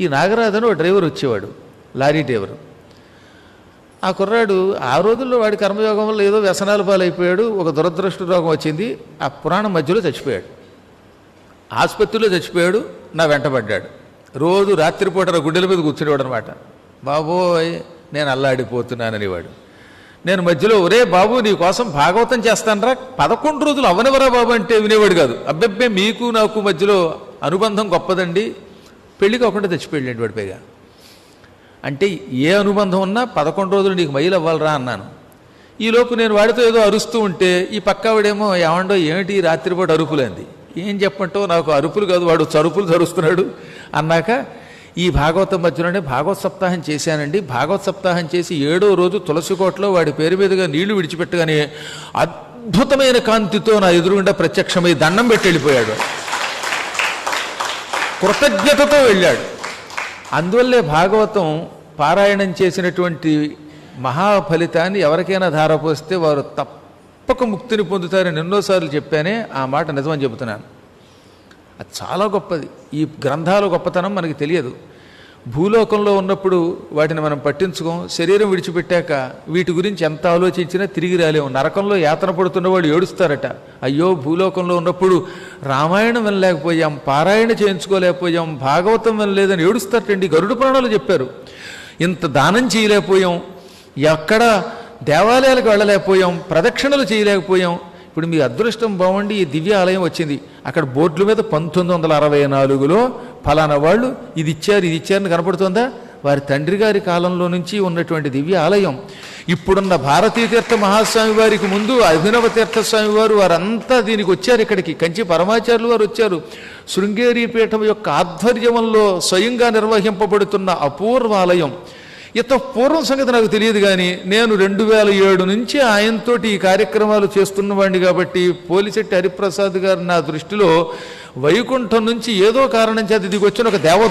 ఈ నాగరాజు అని ఒక డ్రైవర్ వచ్చేవాడు, లారీ డ్రైవరు. ఆ కుర్రాడు ఆ రోజుల్లో వాడి కర్మయోగం వల్ల ఏదో వ్యసనాల పాలైపోయాడు. ఒక దురదృష్ట రోగం వచ్చింది. ఆ పురాణం మధ్యలో చచ్చిపోయాడు. ఆసుపత్రిలో చచ్చిపోయాడు. నా వెంటబడ్డాడు. రోజు రాత్రిపూట గుడ్డెల మీద కూర్చునేవాడు అనమాట. బాబోయ్ నేను అల్లాడిపోతున్నాననేవాడు. నేను మధ్యలో ఒరే బాబు నీ కోసం భాగవతం చేస్తానరా, 11 రోజులు అవనివరా బాబు అంటే వినేవాడు కాదు. అబ్బెబ్బే మీకు నాకు మధ్యలో అనుబంధం గొప్పదండి. పెళ్లి కాకుండా చచ్చిపోయాడు వాడి పైగా. అంటే ఏ అనుబంధం ఉన్నా 11 రోజులు నీకు మైలు అవ్వాలరా అన్నాను. ఈలోపు నేను వాడితో ఏదో అరుస్తూ ఉంటే ఈ పక్కవాడేమో ఏమండో ఏమిటి రాత్రిపూట అరుపులేంది, ఏం చెప్పంటావు నాకు అరుపులు కాదు వాడు చరుపులు చరుస్తున్నాడు అన్నాక ఈ భాగవతం మధ్యలోనే భాగవత సప్తాహం చేశానండి. భాగవత సప్తాహం చేసి 7వ రోజు తులసికోటలో వాడి పేరు మీదుగా నీళ్లు విడిచిపెట్టగానే అద్భుతమైన కాంతితో నా ఎదురుగుండా ప్రత్యక్షమై దండం పెట్టి వెళ్ళిపోయాడు. కృతజ్ఞతతో వెళ్ళాడు. అందువల్లే భాగవతం పారాయణం చేసినటువంటి మహాఫలితాన్ని ఎవరికైనా ధారపోస్తే వారు తప్పక ముక్తిని పొందుతారని ఎన్నోసార్లు చెప్పానే, ఆ మాట నిజమని చెబుతున్నాను. అది చాలా గొప్పది. ఈ గ్రంథాల గొప్పతనం మనకి తెలియదు. భూలోకంలో ఉన్నప్పుడు వాటిని మనం పట్టించుకోం. శరీరం విడిచిపెట్టాక వీటి గురించి ఎంత ఆలోచించినా తిరిగి రాలేము. నరకంలో యాతన పడుతున్న వాళ్ళు ఏడుస్తారట. అయ్యో భూలోకంలో ఉన్నప్పుడు రామాయణం వినలేకపోయాం, పారాయణ చేయించుకోలేకపోయాం, భాగవతం వినలేదని ఏడుస్తారటండి. గరుడ పురాణాలు చెప్పారు. ఇంత దానం చేయలేకపోయాం, ఎక్కడ దేవాలయాలకు వెళ్ళలేకపోయాం, ప్రదక్షిణలు చేయలేకపోయాం. ఇప్పుడు మీ అదృష్టం బాగుండి ఈ దివ్య ఆలయం వచ్చింది. అక్కడ బోర్డుల మీద 1964లో ఫలానా వాళ్ళు ఇది ఇచ్చారని కనపడుతుందా? వారి తండ్రి గారి కాలంలో నుంచి ఉన్నటువంటి దివ్య ఆలయం. ఇప్పుడున్న భారతీ తీర్థ మహాస్వామి వారికి ముందు అభినవ తీర్థస్వామి వారు వారంతా దీనికి వచ్చారు. ఇక్కడికి కంచి పరమాచార్యులు వారు వచ్చారు. శృంగేరి పీఠం యొక్క ఆధ్వర్యంలో స్వయంగా నిర్వహింపబడుతున్న అపూర్వ ఆలయం. ఇంత పూర్వం సంగతి నాకు తెలియదు, కానీ నేను 2007 నుంచి ఆయనతోటి ఈ కార్యక్రమాలు చేస్తున్నవాడిని కాబట్టి పోలిశెట్టి హరిప్రసాద్ గారు నా దృష్టిలో వైకుంఠం నుంచి ఏదో కారణం చేత దిగొచ్చిన ఒక దేవత